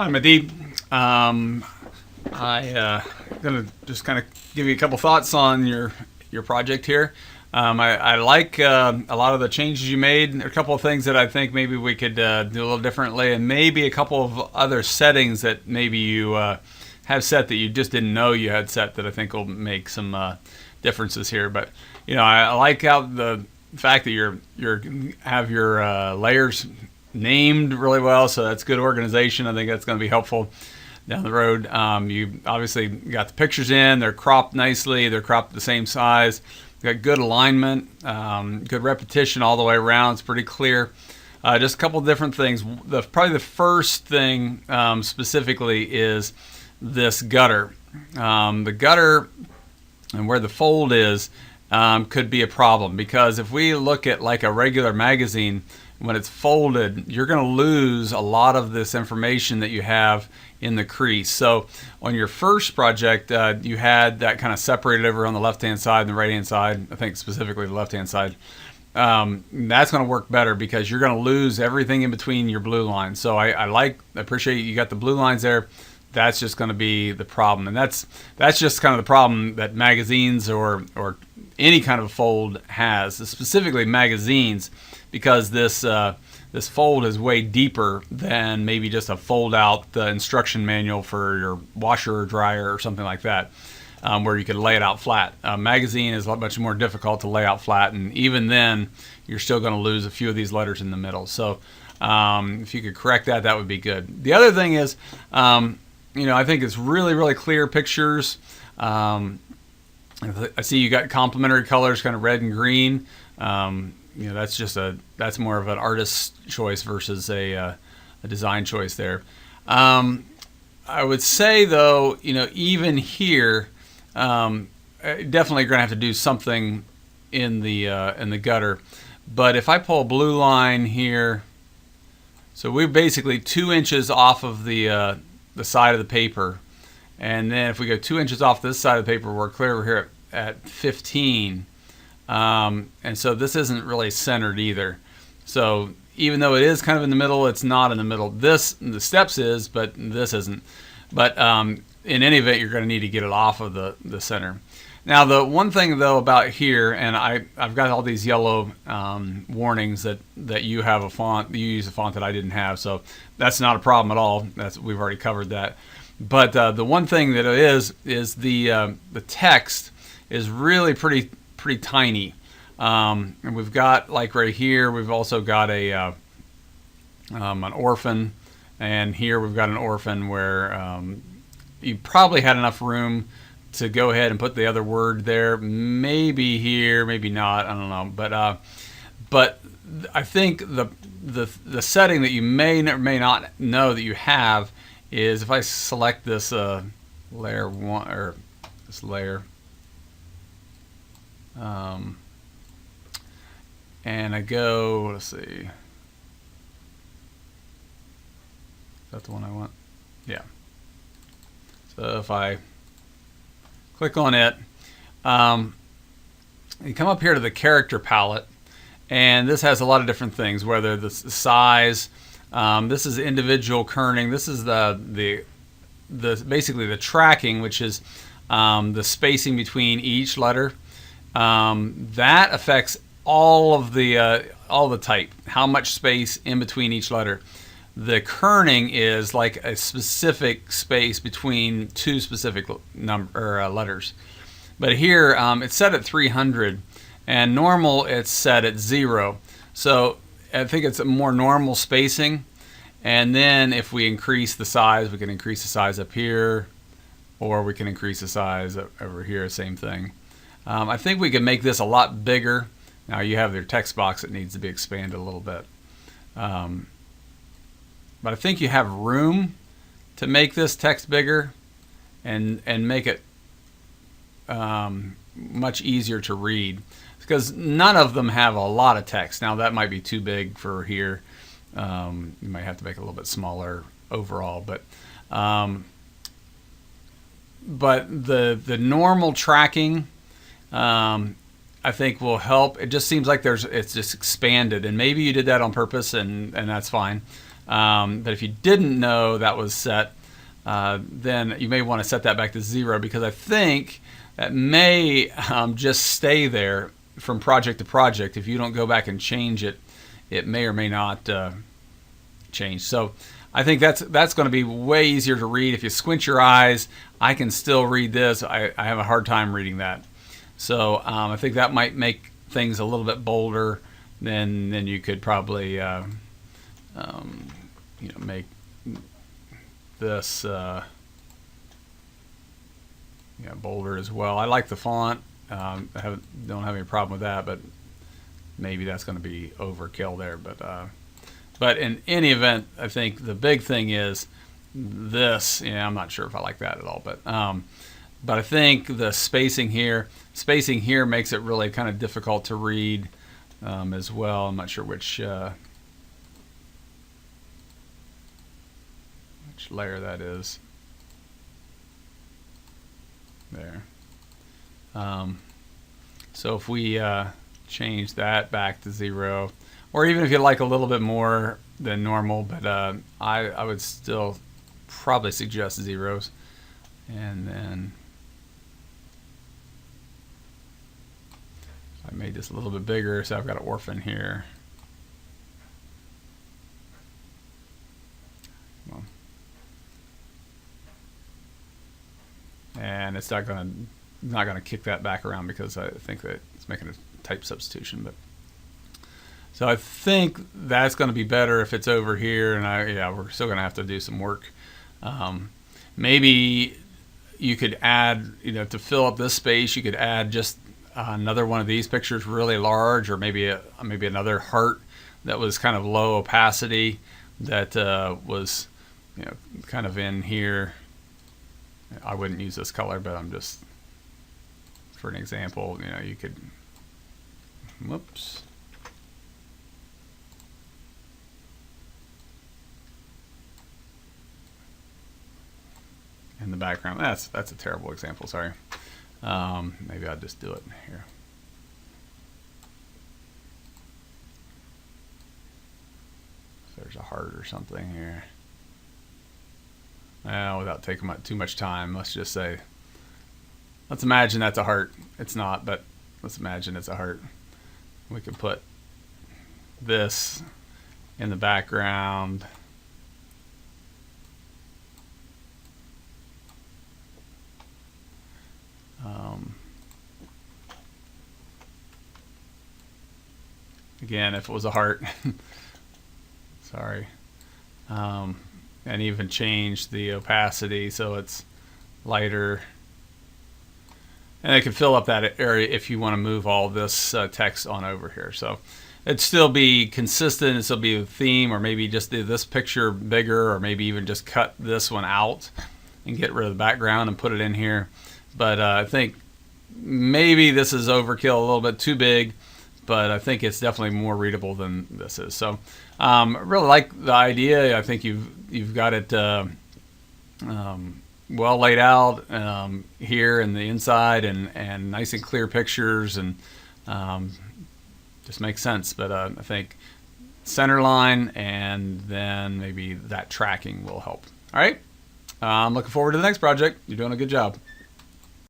Hi, Mahdi. Gonna just kind of give you a couple thoughts on your project here. I like a lot of the changes you made. There are a couple of things that I think maybe we could do a little differently, and maybe a couple of other settings that maybe you have set that you just didn't know you had set that I think will make some differences here. But I like how the fact that you're have your layers named really well, so that's good organization. I think that's going to be helpful down the road. You obviously got the pictures in, they're cropped nicely, they're cropped the same size, got good alignment, good repetition all the way around. It's pretty clear. Just a couple of different things. Probably the first thing specifically is this gutter. The gutter and where the fold is could be a problem, because if we look at like a regular magazine, when it's folded, you're going to lose a lot of this information that you have in the crease. So on your first project, you had that kind of separated over on the left-hand side and the right-hand side. I think specifically the left-hand side. That's going to work better because you're going to lose everything in between your blue lines. So I appreciate you got the blue lines there. That's just going to be the problem, and that's just kind of the problem that magazines or any kind of fold has, specifically magazines, because this fold is way deeper than maybe just a fold out the instruction manual for your washer or dryer or something like that, where you could lay it out flat. A magazine is much more difficult to lay out flat, and even then you're still going to lose a few of these letters in the middle. So if you could correct that, that would be good. The other thing is, I think it's really clear pictures. I see you got complementary colors, kind of red and green. That's more of an artist's choice versus a design choice there. I would say though, even here, definitely going to have to do something in the gutter. But if I pull a blue line here, so we're basically 2 inches off of the side of the paper, and then if we go 2 inches off this side of the paper, we're clear over here at 15. And so this isn't really centered either. So even though it is kind of in the middle, it's not in the middle. The steps is, but this isn't. But in any event, you're going to need to get it off of the center. Now, the one thing though about here, and I've got all these yellow warnings that you have a font, you use a font that I didn't have, so that's not a problem at all. We've already covered that. But the one thing that it is the text is really pretty tiny. And we've got, like right here, we've also got an orphan, and here we've got an orphan where you probably had enough room to go ahead and put the other word there. Maybe here, maybe not. I don't know. But I think the setting that you may or may not know that you have is if I select this layer one, or this layer, and I go, let's see, is that the one I want? Yeah. So if I click on it, you come up here to the character palette, and this has a lot of different things, whether the size, this is individual kerning, this is the basically the tracking, which is the spacing between each letter. That affects all the type, how much space in between each letter. The kerning is like a specific space between two specific letters. But here it's set at 300, and normal it's set at 0. So I think it's a more normal spacing. And then if we increase the size, we can increase the size up here, or we can increase the size over here, same thing. I think we can make this a lot bigger. Now you have your text box that needs to be expanded a little bit. But I think you have room to make this text bigger and make it much easier to read, because none of them have a lot of text. Now that might be too big for here. You might have to make it a little bit smaller overall, but the normal tracking I think will help. It just seems like it's just expanded, and maybe you did that on purpose, and that's fine. But if you didn't know that was set, then you may want to set that back to 0, because I think that may just stay there from project to project. If you don't go back and change it, it may or may not change. So I think that's going to be way easier to read. If you squint your eyes, I can still read this. I have a hard time reading that. So I think that might make things a little bit bolder than you could probably make this bolder as well. I like the font. I don't have any problem with that, but maybe that's going to be overkill there. But in any event, I think the big thing is this. I'm not sure if I like that at all, but I think the spacing here makes it really kind of difficult to read as well. I'm not sure which layer that is. There. So if we change that back to 0, or even if you like a little bit more than normal, but I would still probably suggest 0s. And then I made this a little bit bigger, so I've got an orphan here. And it's not gonna kick that back around, because I think that it's making a type substitution. But so I think that's going to be better if it's over here, and we're still gonna have to do some work. Maybe you could add, to fill up this space, you could add just another one of these pictures really large, or maybe another heart that was kind of low opacity, that was kind of in here. I wouldn't use this color, but I'm just, for an example, you could, whoops. In the background, that's a terrible example, sorry. Maybe I'll just do it here. So there's a heart or something here. Without taking too much time, let's just say, let's imagine that's a heart. It's not, but let's imagine it's a heart. We can put this in the background. Again, if it was a heart, sorry. And even change the opacity so it's lighter. And it can fill up that area if you want to move all this text on over here. So it'd still be consistent, it'd still be a theme, or maybe just do this picture bigger, or maybe even just cut this one out and get rid of the background and put it in here. But I think maybe this is overkill, a little bit too big, but I think it's definitely more readable than this is. So I really like the idea. I think you've got it well laid out here in the inside, and nice and clear pictures, and just makes sense. But I think center line and then maybe that tracking will help. All right. I'm looking forward to the next project. You're doing a good job.